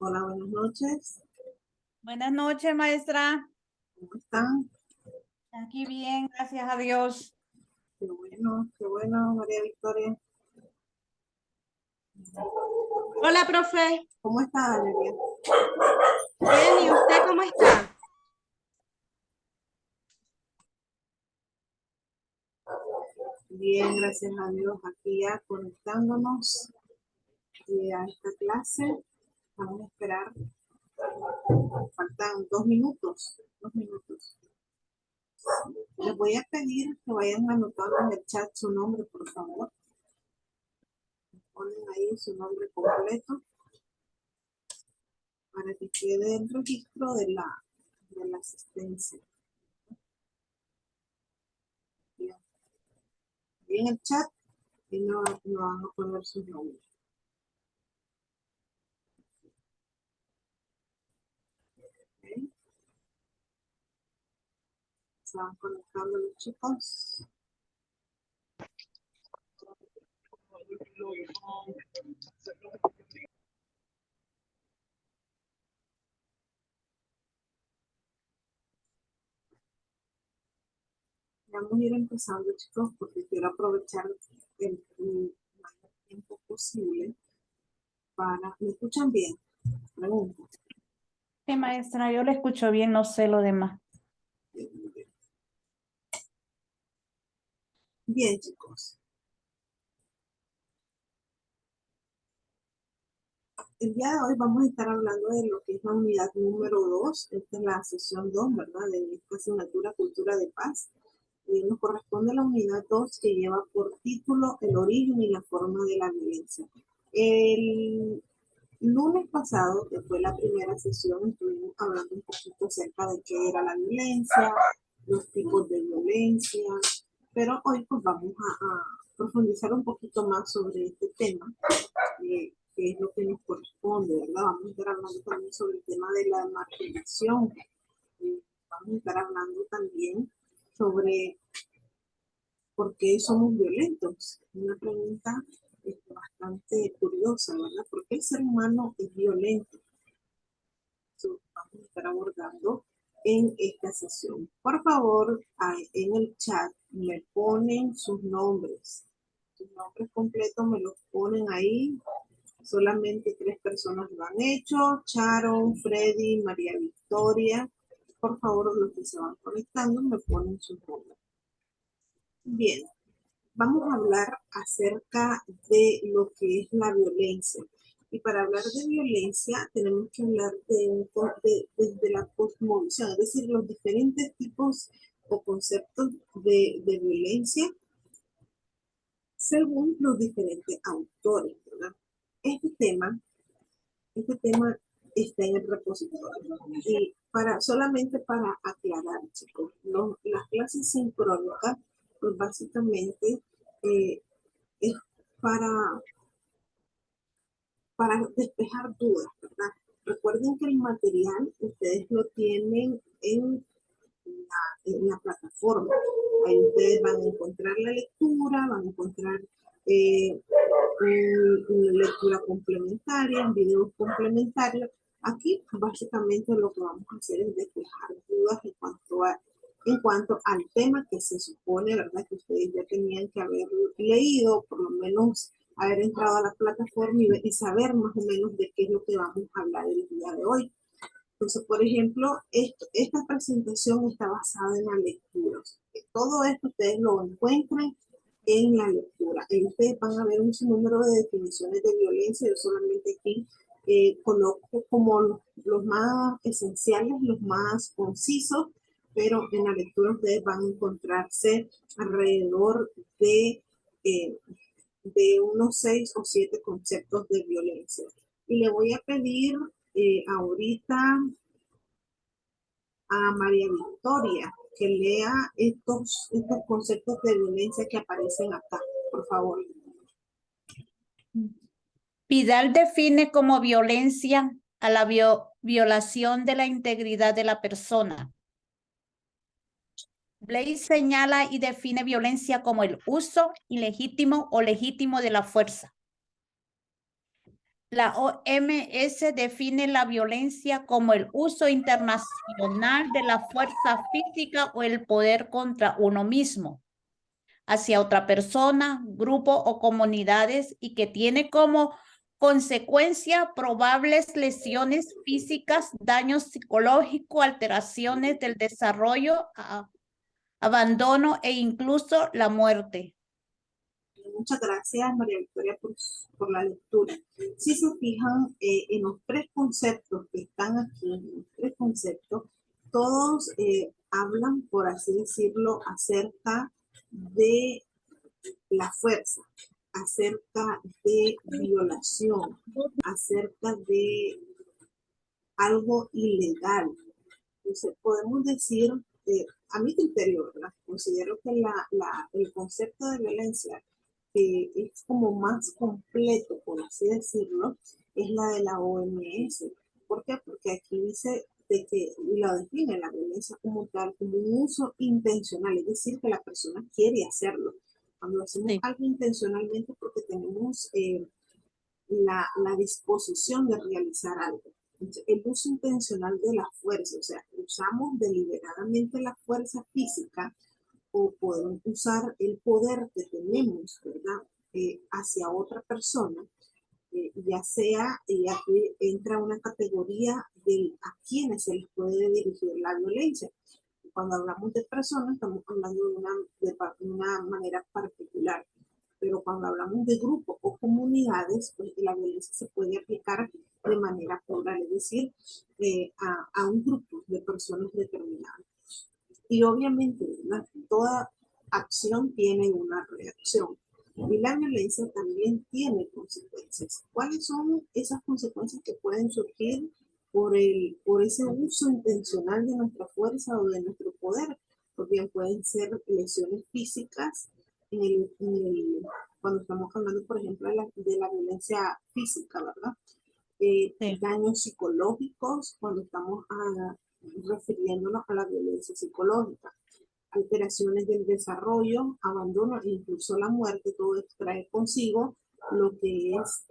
Hola, buenas noches. Buenas noches, maestra. ¿Cómo están? Aquí bien, gracias a Dios. Qué bueno, María Victoria. Hola, profe. ¿Cómo está, Valeria? Bien, ¿y usted cómo está? Bien, gracias a Dios. Aquí ya conectándonos a esta clase. Vamos a esperar. Faltan 2 minutos. 2 minutos. Les voy a pedir que vayan anotando en el chat su nombre, por favor. Ponen ahí su nombre completo para que quede el registro de la asistencia. Bien. Ahí en el chat y no van a poner sus nombres. ¿Okay? Se van conectando los chicos. Vamos a ir empezando, chicos, porque quiero aprovechar el mayor tiempo posible para... ¿Me escuchan bien? Pregunta. Sí, maestra, yo le escucho bien, no sé lo demás. Bien, chicos. El día de hoy vamos a estar hablando de lo que es la unidad número 2. Esta es la sesión 2, ¿verdad? De esta asignatura Cultura de Paz. Y nos corresponde la unidad 2 que lleva por título El origen y la forma de la violencia. El lunes pasado, que fue la primera sesión, estuvimos hablando un poquito acerca de qué era la violencia, los tipos de violencia, pero hoy pues vamos a profundizar un poquito más sobre este tema, que es lo que nos corresponde, ¿verdad? Vamos a estar hablando también sobre el tema de la marginación, vamos a estar hablando también sobre por qué somos violentos. Una pregunta bastante curiosa, ¿verdad? ¿Por qué el ser humano es violento? Eso vamos a estar abordando en esta sesión. Por favor, en el chat me ponen sus nombres completos, me los ponen ahí. Solamente 3 personas lo han hecho: Sharon, Freddy, María Victoria. Por favor, los que se van conectando me ponen sus nombres. Bien, vamos a hablar acerca de lo que es la violencia. Y para hablar de violencia tenemos que hablar desde la cosmovisión, es decir, los diferentes tipos o conceptos de violencia según los diferentes autores, ¿verdad? Este tema está en el repositorio. Y solamente para aclarar, chicos, las clases sincrónicas, pues básicamente es para, para despejar dudas, ¿verdad? Recuerden que el material ustedes lo tienen en la plataforma. Ahí ustedes van a encontrar la lectura, van a encontrar una lectura complementaria, videos complementarios. Aquí básicamente lo que vamos a hacer es despejar dudas en cuanto al tema que se supone, ¿verdad? Que ustedes ya tenían que haber leído, por lo menos haber entrado a la plataforma y saber más o menos de qué es lo que vamos a hablar el día de hoy. Entonces, por ejemplo, esta presentación está basada en la lectura. Todo esto ustedes lo encuentran en la lectura. Y ustedes van a ver un sinnúmero de definiciones de violencia. Yo solamente aquí coloco como los más esenciales, los más concisos, pero en la lectura ustedes van a encontrarse alrededor eh, de unos 6 o 7 conceptos de violencia. Y le voy a pedir ahorita a María Victoria que lea estos conceptos de violencia que aparecen acá, por favor. Vidal define como violencia a la violación de la integridad de la persona. Blaze señala y define violencia como el uso ilegítimo o legítimo de la fuerza. La OMS define la violencia como el uso internacional de la fuerza física o el poder contra uno mismo, hacia otra persona, grupo o comunidades y que tiene como consecuencia probables lesiones físicas, daños psicológicos, alteraciones del desarrollo, abandono e incluso la muerte. Muchas gracias, María Victoria, por la lectura. Si se fijan en los tres conceptos que están aquí, en los tres conceptos, todos hablan, por así decirlo, acerca de la fuerza, acerca de violación, acerca de algo ilegal. Entonces, podemos decir, a mi criterio, ¿verdad? Considero que el concepto de violencia que es como más completo, por así decirlo, es la de la OMS. ¿Por qué? Porque aquí dice de que la define la violencia como tal, como un uso intencional, es decir, que la persona quiere hacerlo. Cuando hacemos algo intencionalmente porque tenemos la disposición de realizar algo. Entonces, el uso intencional de la fuerza, o sea, usamos deliberadamente la fuerza física o podemos usar el poder que tenemos, ¿verdad? Hacia otra persona, ya sea, y aquí entra una categoría de a quienes se les puede dirigir la violencia. Cuando hablamos de personas, estamos hablando de una manera particular. Pero cuando hablamos de grupos o comunidades, pues la violencia se puede aplicar de manera plural, es decir, a un grupo de personas determinadas. Y obviamente, ¿verdad? Toda acción tiene una reacción. Y la violencia también tiene consecuencias. ¿Cuáles son esas consecuencias que pueden surgir por ese uso intencional de nuestra fuerza o de nuestro poder? Pues bien, pueden ser lesiones físicas cuando estamos hablando, por ejemplo, de la violencia física, ¿verdad? Sí. Daños psicológicos cuando estamos refiriéndonos a la violencia psicológica, alteraciones del desarrollo, abandono e incluso la muerte. Todo esto trae consigo lo que es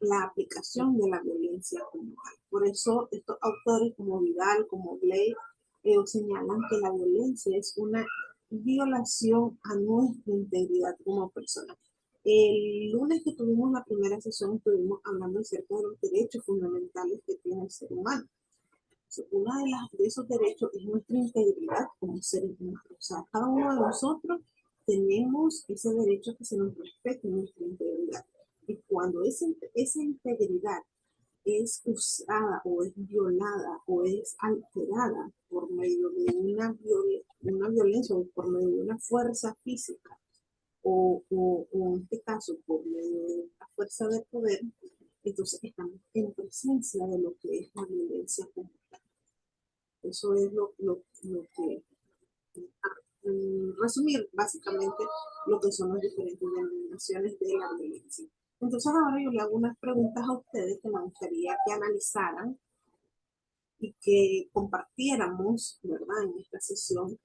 la aplicación de la violencia como tal. Por eso estos autores como Vidal, como Blake, señalan que la violencia es una violación a nuestra integridad como persona. El lunes que tuvimos la primera sesión estuvimos hablando acerca de los derechos fundamentales que tiene el ser humano. Uno de esos derechos es nuestra integridad como seres humanos. O sea, cada uno de nosotros tenemos ese derecho que se nos respete nuestra integridad. Y cuando esa integridad es usada o es violada o es alterada por medio de una violencia o por medio de una fuerza física o en este caso por medio de la fuerza de poder, entonces estamos en presencia de lo que es la violencia como tal. Eso es lo que, resumir básicamente lo que son las diferentes denominaciones de la violencia. Entonces ahora yo le hago unas preguntas a ustedes que me gustaría que analizaran y que compartiéramos, ¿verdad?, en esta sesión.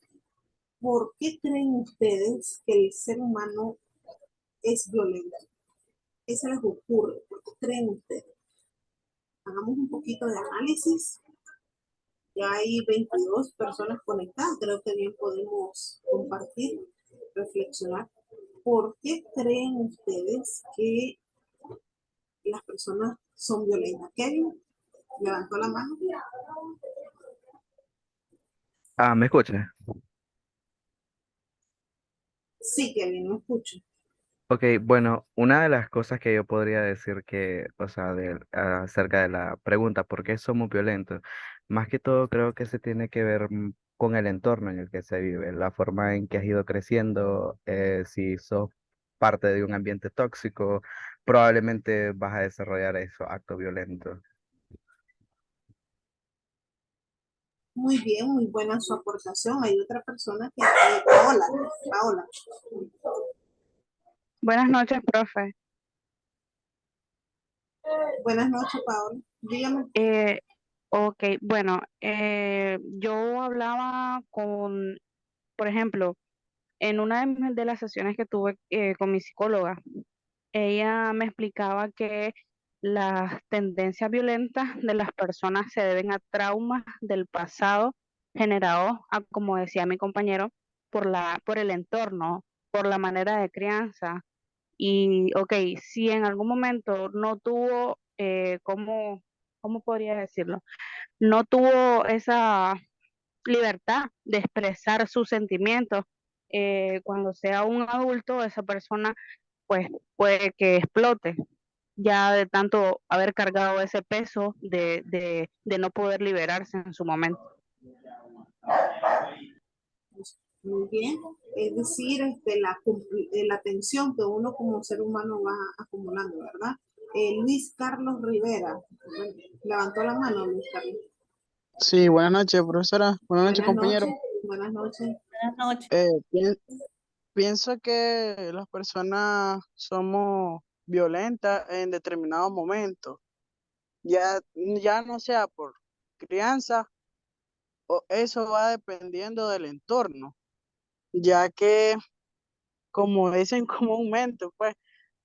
¿Por qué creen ustedes que el ser humano es violento? ¿Qué se les ocurre? ¿Por qué creen ustedes? Hagamos un poquito de análisis. Ya hay 22 personas conectadas, creo que bien podemos compartir, reflexionar. ¿Por qué creen ustedes que las personas son violentas? Kevin, levantó la mano. ¿Me escuchas? Sí, Kevin, no escucho. Ok, bueno, una de las cosas que yo podría decir o sea, acerca de la pregunta, ¿por qué somos violentos? Más que todo creo que se tiene que ver con el entorno en el que se vive, la forma en que has ido creciendo, si sos parte de un ambiente tóxico, probablemente vas a desarrollar esos actos violentos. Muy bien, muy buena su aportación. Hay otra persona que... Paola. Buenas noches, profe. Buenas noches, Paola. Dígame. Ok, bueno, yo hablaba por ejemplo, en una de las sesiones que tuve con mi psicóloga, ella me explicaba que las tendencias violentas de las personas se deben a traumas del pasado generados, como decía mi compañero, por el entorno, por la manera de crianza. Y, ok, si en algún momento no tuvo, ¿cómo podría decirlo? No tuvo esa libertad de expresar sus sentimientos. Cuando sea un adulto, esa persona pues puede que explote, ya de tanto haber cargado ese peso de no poder liberarse en su momento. Muy bien. Es decir, la tensión que uno como ser humano va acumulando, ¿verdad? Luis Carlos Rivera. Bueno, levantó la mano, Luis Carlos. Sí, buenas noches, profesora. Buenas noches, Buenas compañero. noches. Buenas noches. Buenas noches. Pi- Pienso que las personas somos violentas en determinados momentos, ya no sea por crianza, o eso va dependiendo del entorno, ya que, como dicen comúnmente, pues,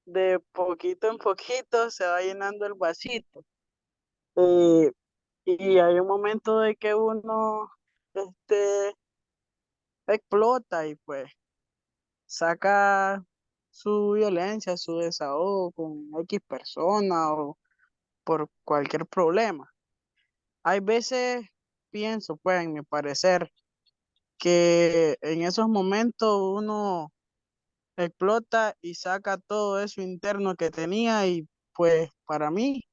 de poquito en poquito se va llenando el vasito. Eh, y hay un momento de que uno, este, explota y pues saca su violencia, su desahogo con X persona o por cualquier problema. Hay veces, pienso, pues, en mi parecer, que en esos momentos uno explota y saca todo eso interno que tenía y pues para mí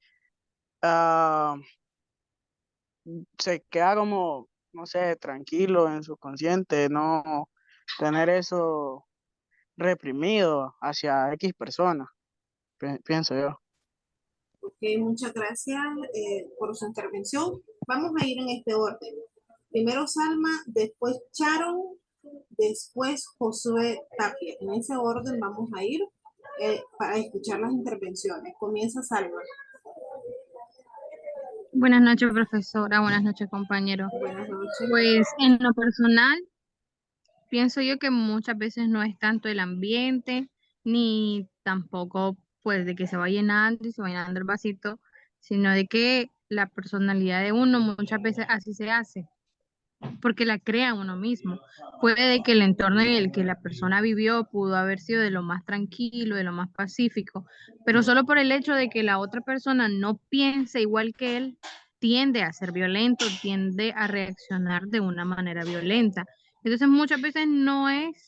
ah, se queda como, no sé, tranquilo en su consciente, no tener eso reprimido hacia X persona, pienso yo. Ok, muchas gracias por su intervención. Vamos a ir en este orden. Primero Salma, después Sharon, después Josué Tapia. En ese orden vamos a ir para escuchar las intervenciones. Comienza Salma. Buenas noches, profesora. Buenas noches, compañero. Buenas noches. Pues en lo personal, pienso yo que muchas veces no es tanto el ambiente, ni tampoco pues de que se va llenando y se va llenando el vasito, sino de que la personalidad de uno muchas veces así se hace, porque la crea uno mismo. Puede que el entorno en el que la persona vivió pudo haber sido de lo más tranquilo, de lo más pacífico, pero solo por el hecho de que la otra persona no piense igual que él, tiende a ser violento, tiende a reaccionar de una manera violenta. Entonces muchas veces no es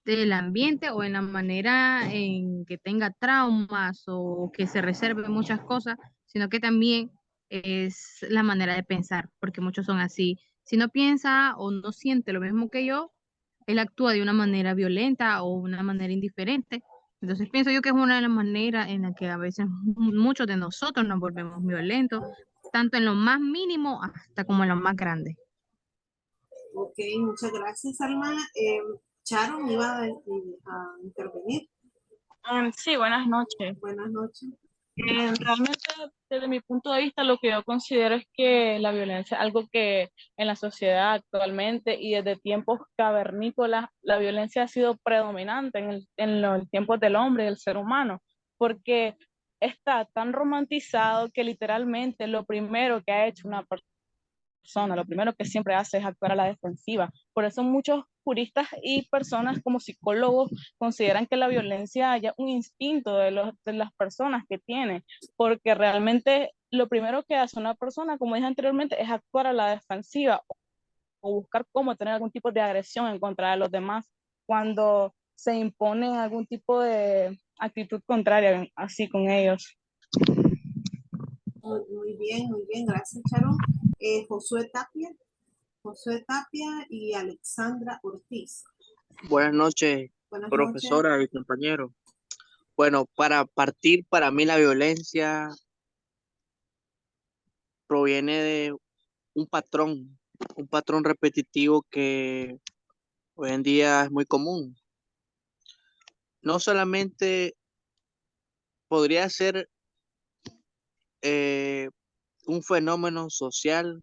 del ambiente o en la manera en que tenga traumas o que se reserve muchas cosas, sino que también es la manera de pensar, porque muchos son así. Si no piensa o no siente lo mismo que yo, él actúa de una manera violenta o una manera indiferente. Entonces pienso yo que es una de las maneras en la que a veces muchos de nosotros nos volvemos violentos, tanto en lo más mínimo hasta como en lo más grande. Ok, muchas gracias, Salma. Sharon iba a intervenir. Sí, buenas noches. Buenas noches. Realmente, desde mi punto de vista, lo que yo considero es que la violencia es algo que en la sociedad actualmente y desde tiempos cavernícolas, la violencia ha sido predominante en los tiempos del hombre y del ser humano, porque está tan romantizado que literalmente lo primero que ha hecho una persona, lo primero que siempre hace es actuar a la defensiva. Por eso muchos juristas y personas como psicólogos consideran que la violencia haya un instinto de las personas que tiene, porque realmente lo primero que hace una persona, como dije anteriormente, es actuar a la defensiva o buscar cómo tener algún tipo de agresión en contra de los demás cuando se impone algún tipo de actitud contraria así con ellos. Muy bien, gracias, Sharon. Josué Tapia. Josué Tapia y Alexandra Ortiz. Buenas noches, Buenas noches. profesora y compañeros. Bueno, para partir, para mí la violencia proviene de un patrón repetitivo que hoy en día es muy común. No solamente podría ser eh, un fenómeno social,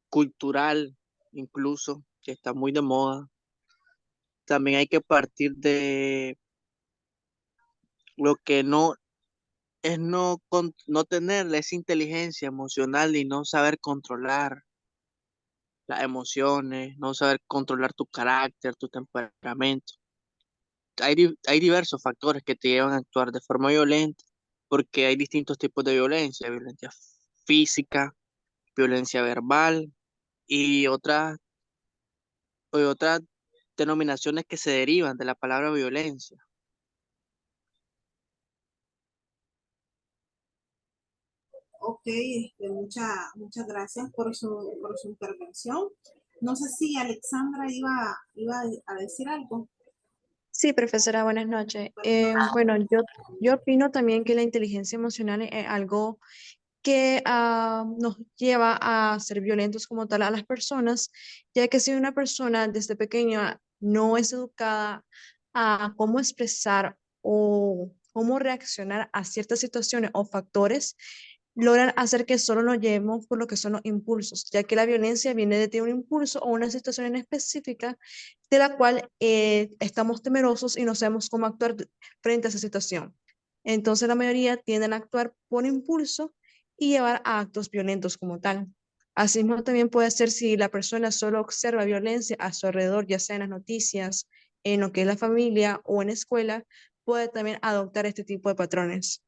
cultural, incluso, que está muy de moda. También hay que partir de lo que no es no tener esa inteligencia emocional y no saber controlar las emociones, no saber controlar tu carácter, tu temperamento. Hay diversos factores que te llevan a actuar de forma violenta, porque hay distintos tipos de violencia: violencia física, violencia verbal y otras denominaciones que se derivan de la palabra violencia. Ok, muchas gracias por su intervención. No sé si Alexandra iba a decir algo. Sí, profesora, buenas noches. Buenas noches. Bueno, yo opino también que la inteligencia emocional es algo que nos lleva a ser violentos como tal a las personas, ya que si una persona desde pequeña no es educada a cómo expresar o cómo reaccionar a ciertas situaciones o factores, logran hacer que solo nos llevemos por lo que son los impulsos, ya que la violencia viene de un impulso o una situación en específica de la cual estamos temerosos y no sabemos cómo actuar frente a esa situación. Entonces la mayoría tienden a actuar por impulso y llevar a actos violentos como tal. Asimismo, también puede ser si la persona solo observa violencia a su alrededor, ya sea en las noticias, en lo que es la familia o en escuela, puede también adoptar este tipo de patrones.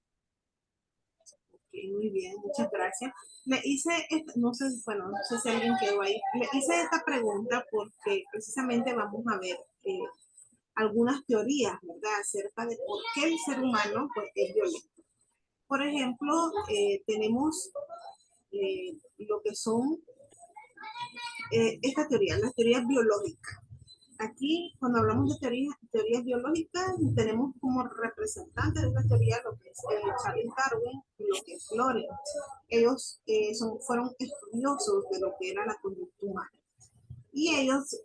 Muy bien, muchas gracias. No sé, bueno, no sé si alguien quedó ahí. Le hice esta pregunta porque precisamente vamos a ver algunas teorías, ¿verdad?, acerca de por qué el ser humano pues, es violento. Por ejemplo, tenemos lo que son esta teoría, las teorías biológicas. Aquí, cuando hablamos de teorías biológicas, tenemos como representantes de esta teoría lo que es Charles Darwin y lo que es Lorenz. Ellos fueron estudiosos de lo que era la conducta humana. Y ellos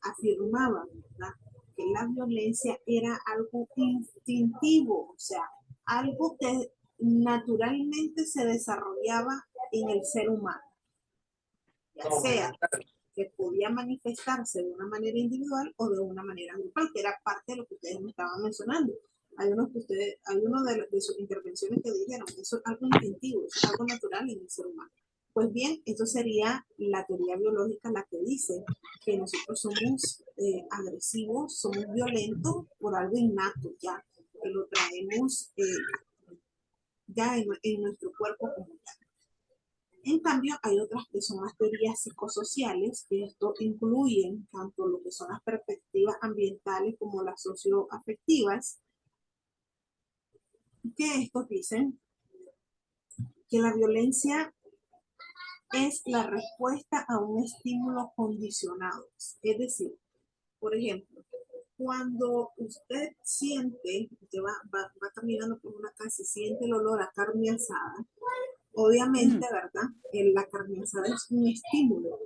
afirmaban, ¿verdad?, que la violencia era algo instintivo, o sea, algo que naturalmente se desarrollaba en el ser humano, ya sea que podía manifestarse de una manera individual o de una manera grupal, que era parte de lo que ustedes me estaban mencionando. Hay uno de sus intervenciones que dijeron, eso es algo instintivo, es algo natural en el ser humano. Pues bien, esto sería la teoría biológica la que dice que nosotros somos agresivos, somos violentos por algo innato ya, que lo traemos ya en nuestro cuerpo como tal. En cambio, hay otras que son las teorías psicosociales, que esto incluyen tanto lo que son las perspectivas ambientales como las socioafectivas, que estos dicen que la violencia es la respuesta a un estímulo condicionado. Es decir, por ejemplo, cuando usted siente, usted va caminando por una casa y siente el olor a carne asada, obviamente, ¿verdad? La carne asada es un estímulo.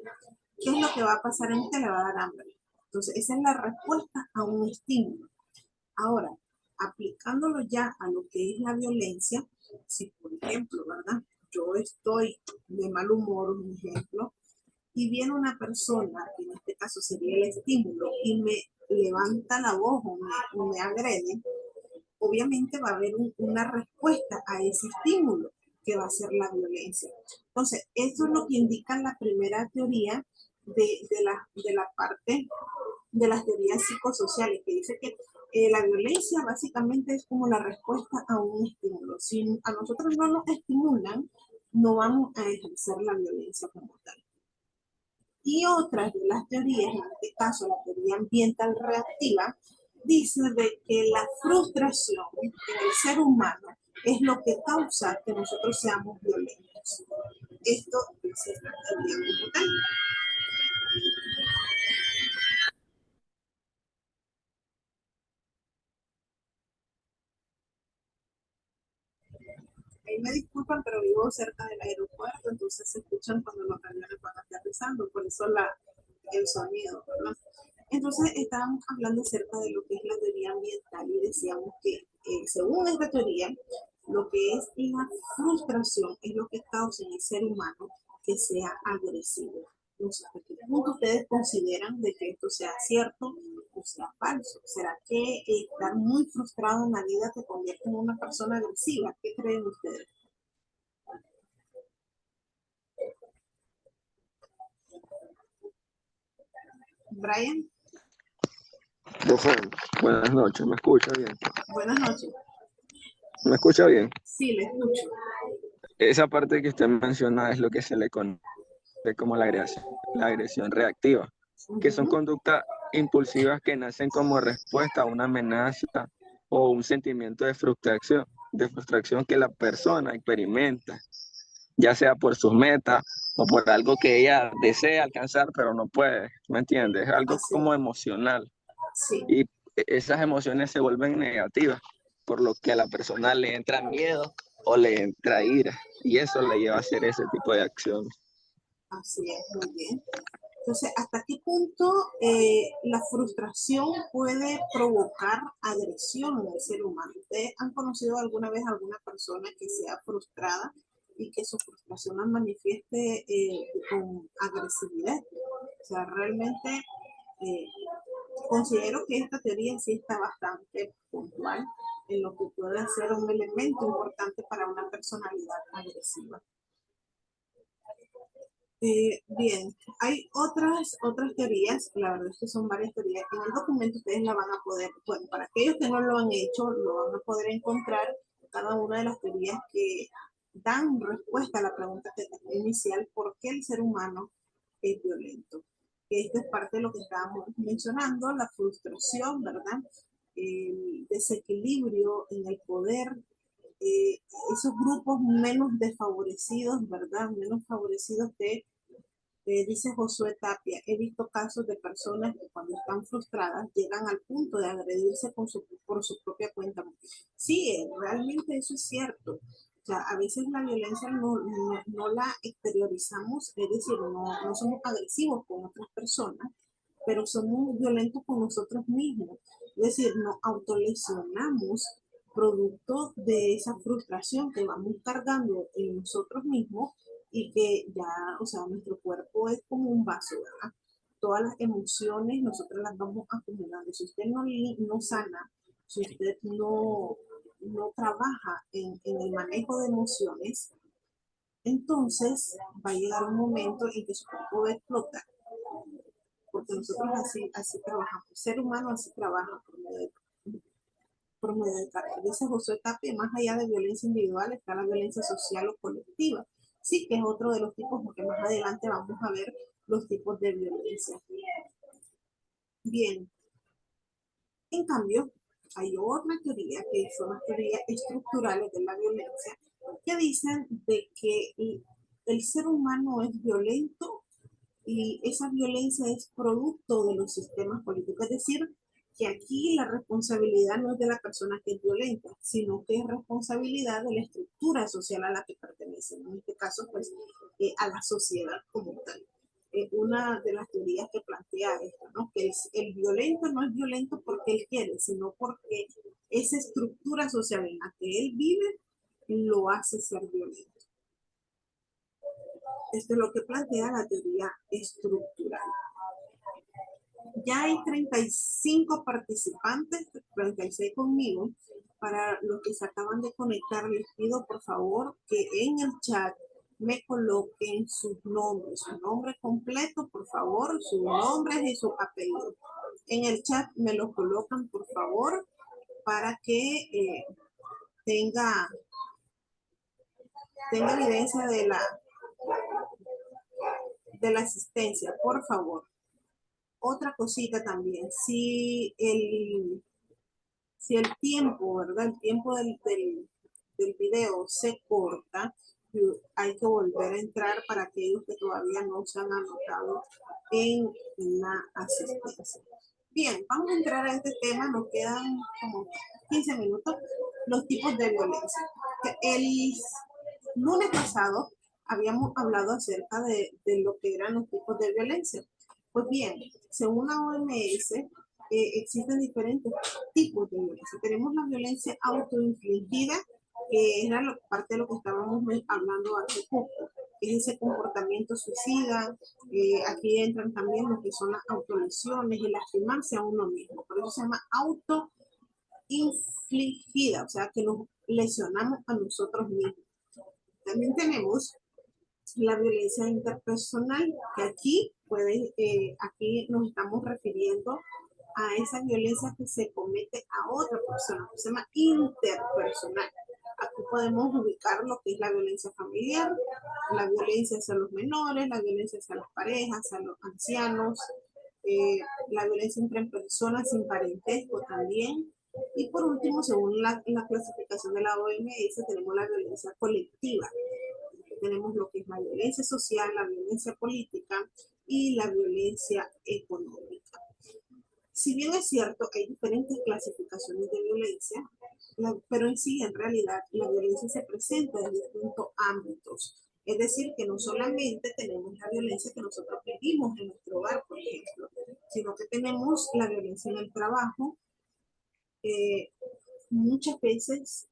¿Qué es lo que va a pasar en usted? Le va a dar hambre. Entonces, esa es la respuesta a un estímulo. Ahora, aplicándolo ya a lo que es la violencia, si por ejemplo, ¿verdad?, yo estoy de mal humor, un ejemplo, y viene una persona, que en este caso sería el estímulo, y me levanta la voz o me agrede, obviamente va a haber una respuesta a ese estímulo, que va a ser la violencia. Entonces, esto es lo que indica la primera teoría de la parte de las teorías psicosociales, que dice que la violencia básicamente es como la respuesta a un estímulo. Si a nosotros no nos estimulan, no vamos a ejercer la violencia como tal. Y otra de las teorías, en este caso la teoría ambiental reactiva, dice de que la frustración en el ser humano es lo que causa que nosotros seamos violentos. Esto dice la teoría como tal. Ahí me disculpan, pero vivo cerca del aeropuerto, entonces se escuchan cuando los aviones van aterrizando, por eso el sonido, ¿verdad? Entonces estábamos hablando acerca de lo que es la teoría ambiental y decíamos que según esta teoría, lo que es la frustración es lo que causa en el ser humano que sea agresivo. No sé, ¿hasta qué punto ustedes consideran de que esto sea cierto o sea falso. ¿Será que estar muy frustrado en la vida te convierte en una persona agresiva? ¿Qué creen ustedes? Brian, Profe, buenas noches, ¿me escucha bien? buenas noches. ¿Me escucha bien? Sí, le escucho. Esa parte que usted menciona es lo que se le conoce como la agresión reactiva, que son Ujú. conductas impulsivas que nacen como respuesta a una amenaza o un sentimiento de frustración que la persona experimenta, ya sea por sus metas o por algo que ella desea alcanzar, pero no puede, ¿me entiendes? Es algo Así como es. emocional. Sí, Y esas emociones se vuelven negativas, por lo que a la persona le entra miedo o le entra ira, y eso le lleva a hacer ese tipo de acciones. así es, muy bien. Entonces, ¿hasta qué punto la frustración puede provocar agresión en el ser humano? ¿Ustedes han conocido alguna vez a alguna persona que sea frustrada y que su frustración la manifieste con agresividad? O sea, realmente eh, considero que esta teoría sí está bastante puntual en lo que puede ser un elemento importante para una personalidad agresiva. Bien, hay otras teorías, la verdad es que son varias teorías que en el documento ustedes la van a poder, bueno, para aquellos que no lo han hecho, lo van a poder encontrar cada una de las teorías que dan respuesta a la pregunta inicial, ¿por qué el ser humano es violento? Esto es parte de lo que estábamos mencionando, la frustración, ¿verdad? El desequilibrio en el poder, eh, esos grupos menos desfavorecidos, ¿verdad? Menos favorecidos que dice Josué Tapia, he visto casos de personas que cuando están frustradas llegan al punto de agredirse por su propia cuenta. Sí, realmente eso es cierto. O sea, a veces la violencia no la exteriorizamos, es decir, no somos agresivos con otras personas, pero somos violentos con nosotros mismos. Es decir, nos autolesionamos producto de esa frustración que vamos cargando en nosotros mismos y que ya, o sea, nuestro cuerpo es como un vaso, ¿verdad? Todas las emociones nosotros las vamos acumulando. Si usted no sana, si usted no trabaja en el manejo de emociones, entonces va a llegar un momento en que su cuerpo va a explotar. Porque nosotros así trabajamos. El ser humano así trabaja por medio de carácter. Dice Josué Tapia, más allá de violencia individual está la violencia social o colectiva. Sí, que es otro de los tipos, porque más adelante vamos a ver los tipos de violencia. Bien, en cambio, hay otra teoría que son las teorías estructurales de la violencia, que dicen de que el ser humano es violento y esa violencia es producto de los sistemas políticos. Es decir, que aquí la responsabilidad no es de la persona que es violenta, sino que es responsabilidad de la estructura social a la que pertenece, en este caso, pues, a la sociedad como tal. Una de las teorías que plantea esto, ¿no? Que el violento no es violento porque él quiere, sino porque esa estructura social en la que él vive lo hace ser violento. Esto es lo que plantea la teoría estructural. Ya hay 35 participantes, 36 conmigo. Para los que se acaban de conectar, les pido por favor que en el chat me coloquen sus nombres, su nombre completo, por favor, sus nombres y su apellido. En el chat me lo colocan, por favor, para que tenga evidencia de la asistencia, por favor. Otra cosita también, si el tiempo, ¿verdad? El tiempo del video se corta, hay que volver a entrar para aquellos que todavía no se han anotado en la asistencia. Bien, vamos a entrar a este tema, nos quedan como 15 minutos, los tipos de violencia. El lunes pasado habíamos hablado acerca de lo que eran los tipos de violencia. Pues bien, según la OMS, existen diferentes tipos de violencia. Tenemos la violencia autoinfligida, que era parte de lo que estábamos hablando hace poco, que es ese comportamiento suicida. Aquí entran también lo que son las autolesiones y lastimarse a uno mismo. Por eso se llama autoinfligida, o sea, que nos lesionamos a nosotros mismos. También tenemos la violencia interpersonal, que aquí aquí nos estamos refiriendo a esa violencia que se comete a otra persona, que se llama interpersonal. Aquí podemos ubicar lo que es la violencia familiar, la violencia hacia los menores, la violencia hacia las parejas, hacia los ancianos, la violencia entre personas sin parentesco también. Y por último, según la clasificación de la OMS, tenemos la violencia colectiva. Tenemos lo que es la violencia social, la violencia política y la violencia económica. Si bien es cierto, hay diferentes clasificaciones de violencia, pero en sí, en realidad, la violencia se presenta en distintos ámbitos. Es decir, que no solamente tenemos la violencia que nosotros vivimos en nuestro hogar, por ejemplo, sino que tenemos la violencia en el trabajo. Muchas veces,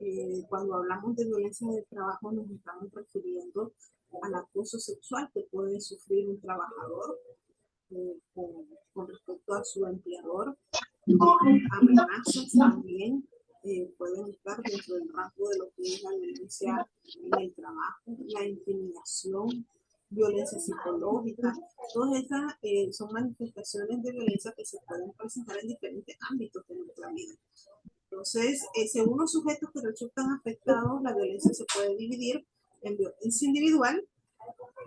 cuando hablamos de violencia en el trabajo, nos estamos refiriendo al acoso sexual que puede sufrir un trabajador con respecto a su empleador. Amenazas también pueden estar dentro del rango de lo que es la violencia en el trabajo, la intimidación, violencia psicológica. Todas estas son manifestaciones de violencia que se pueden presentar en diferentes ámbitos de nuestra vida. Entonces, según los sujetos que resultan afectados, la violencia se puede dividir en violencia individual,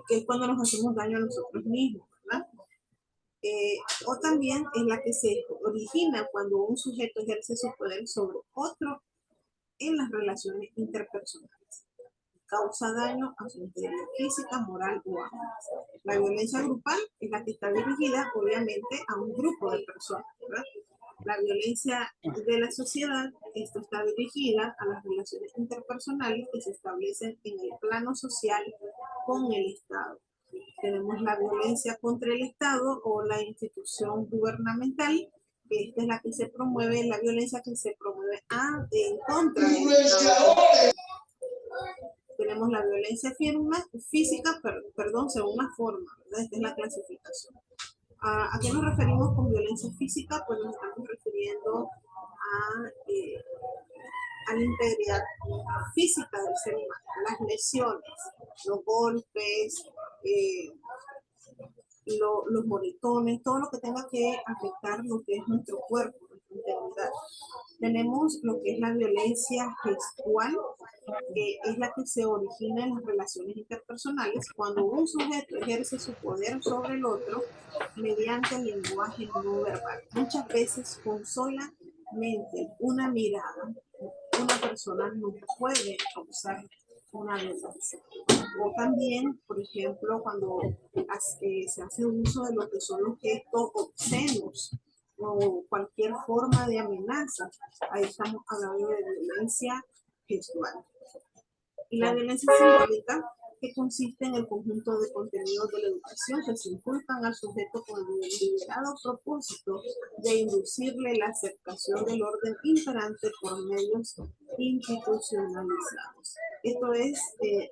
que es cuando nos hacemos daño a nosotros mismos, ¿verdad? O también es la que se origina cuando un sujeto ejerce su poder sobre otro en las relaciones interpersonales. Causa daño a su integridad física, moral o ambas. La violencia grupal es la que está dirigida, obviamente, a un grupo de personas, ¿verdad? La violencia de la sociedad, esto está dirigida a las relaciones interpersonales que se establecen en el plano social con el Estado. Tenemos la violencia contra el Estado o la institución gubernamental, que esta es la que se promueve, la violencia que se promueve en contra del Estado. Tenemos la violencia física, según la forma, ¿verdad? Esta es la clasificación. ¿A qué nos referimos con violencia física? Pues nos estamos refiriendo a la integridad física del ser humano, las lesiones, los golpes, los moretones, todo lo que tenga que afectar lo que es nuestro cuerpo, nuestra integridad. Tenemos lo que es la violencia gestual, que es la que se origina en las relaciones interpersonales cuando un sujeto ejerce su poder sobre el otro mediante el lenguaje no verbal. Muchas veces con solamente una mirada, una persona no puede causar una violencia. O también, por ejemplo, cuando se hace uso de lo que son los gestos obscenos o cualquier forma de amenaza, ahí estamos hablando de violencia gestual. Y la violencia simbólica, que consiste en el conjunto de contenidos de la educación que se inculcan al sujeto con el deliberado propósito de inducirle la aceptación del orden imperante por medios institucionalizados. Esto es,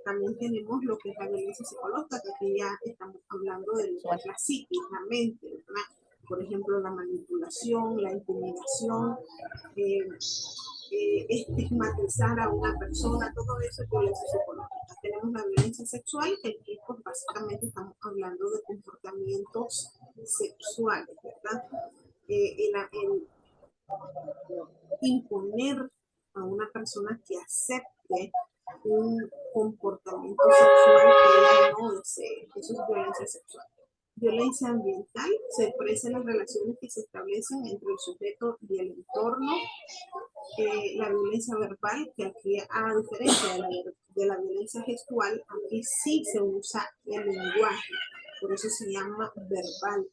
también tenemos lo que es la violencia psicológica, que aquí ya estamos hablando de la psiquis, la mente, ¿verdad? Por ejemplo, la manipulación, la intimidación, estigmatizar a una persona, todo eso es violencia psicológica. Tenemos la violencia sexual, que aquí pues, básicamente estamos hablando de comportamientos sexuales, ¿verdad? El imponer a una persona que acepte un comportamiento sexual que ella no desee, eso es violencia sexual. Violencia ambiental se expresa en las relaciones que se establecen entre el sujeto y el entorno. La violencia verbal, que aquí, a diferencia de la violencia gestual, aquí sí se usa el lenguaje, por eso se llama verbal.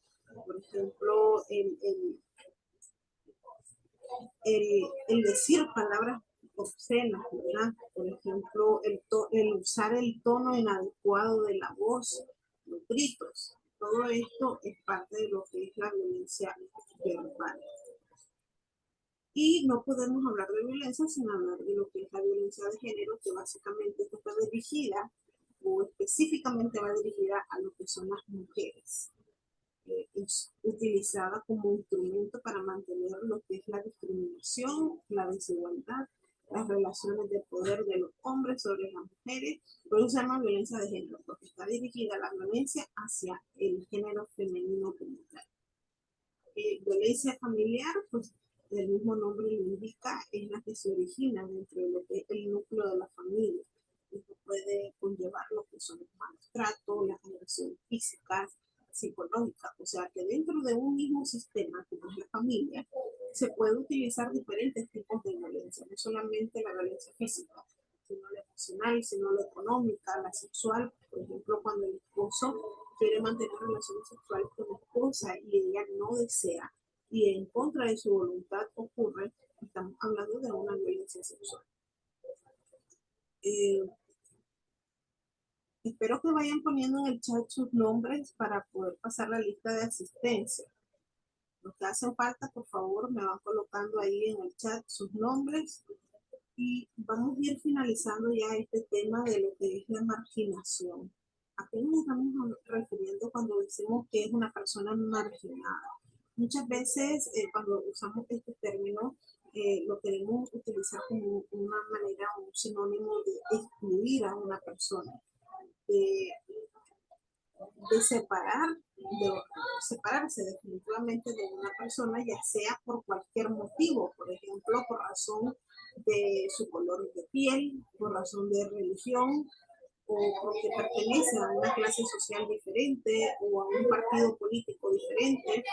Por ejemplo, el decir palabras obscenas, ¿verdad? Por ejemplo, el usar el tono inadecuado de la voz, los gritos. Todo esto es parte de lo que es la violencia verbal. Y no podemos hablar de violencia sin hablar de lo que es la violencia de género, que básicamente está dirigida o específicamente va dirigida a lo que son las mujeres. Es utilizada como instrumento para mantener lo que es la discriminación, la desigualdad, las relaciones de poder de los hombres sobre las mujeres. Por eso se llama violencia de género, porque está dirigida a la violencia hacia el género femenino como tal. Violencia familiar, pues el mismo nombre lo indica, es la que se origina dentro de lo que es el núcleo de la familia. Esto puede conllevar lo que son los malos tratos, las agresiones físicas, psicológicas, o sea que dentro de un mismo sistema como es la familia, se puede utilizar diferentes tipos de violencia, no solamente la violencia física, sino la emocional, sino la económica, la sexual. Por ejemplo, cuando el esposo quiere mantener relaciones sexuales con la esposa y ella no desea y en contra de su voluntad ocurre, estamos hablando de una violencia sexual. Espero que vayan poniendo en el chat sus nombres para poder pasar la lista de asistencia. Los que hacen falta, por favor, me van colocando ahí en el chat sus nombres y vamos a ir finalizando ya este tema de lo que es la marginación. ¿A qué nos estamos refiriendo cuando decimos que es una persona marginada? Muchas veces cuando usamos este término lo queremos utilizar como una manera, un sinónimo de excluir a una persona, de separarse definitivamente de una persona, ya sea por cualquier motivo, por ejemplo, por razón de su color de piel, por razón de religión, o porque pertenece a una clase social diferente o a un partido político diferente.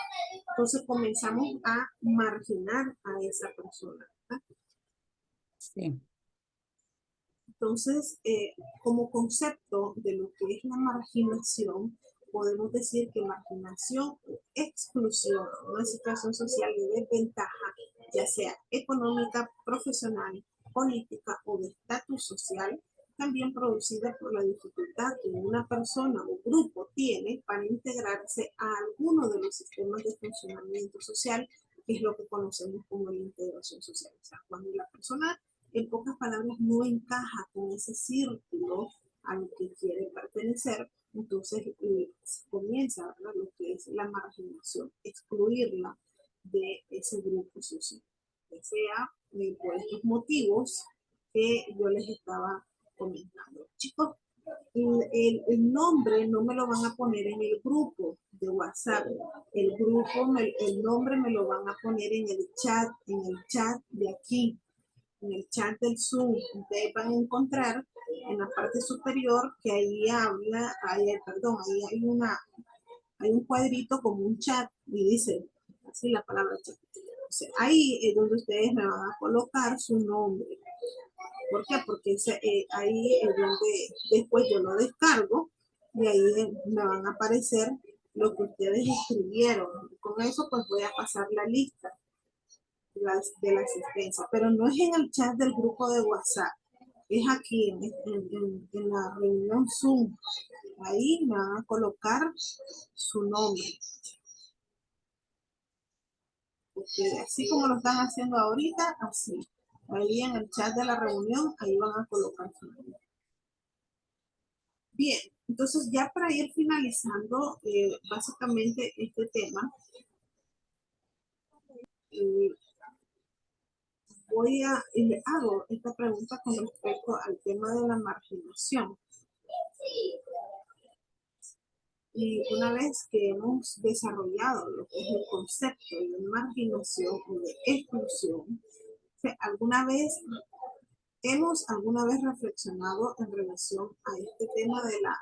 Entonces comenzamos a marginar a esa persona, ¿verdad? Sí. Entonces, como concepto de lo que es la marginación, podemos decir que marginación o exclusión, una situación social de desventaja, ya sea económica, profesional, política o de estatus social, también producida por la dificultad que una persona o grupo tiene para integrarse a alguno de los sistemas de funcionamiento social, que es lo que conocemos como la integración social. O sea, cuando la persona, en pocas palabras, no encaja con ese círculo al que quiere pertenecer, entonces comienza, ¿verdad?, lo que es la marginación, excluirla de ese grupo social, ya sea por estos motivos que yo les estaba comentando. Chicos, el nombre no me lo van a poner en el grupo de WhatsApp, el nombre me lo van a poner en el chat de aquí, en el chat del Zoom. Ustedes van a encontrar en la parte superior que ahí habla, ahí hay un cuadrito como un chat y dice así la palabra chat. O sea, ahí es donde ustedes me van a colocar su nombre. ¿Por qué? Porque ahí es donde después yo lo descargo y ahí me van a aparecer lo que ustedes escribieron. Con eso pues voy a pasar la lista de la asistencia, pero no es en el chat del grupo de WhatsApp, es aquí en la reunión Zoom. Ahí me van a colocar su nombre. Porque así como lo están haciendo ahorita, así. Ahí en el chat de la reunión, ahí van a colocar su nombre. Bien, entonces ya para ir finalizando básicamente este tema, le hago esta pregunta con respecto al tema de la marginación. Y una vez que hemos desarrollado lo que es el concepto de marginación o de exclusión, ¿hemos alguna vez reflexionado en relación a este tema de la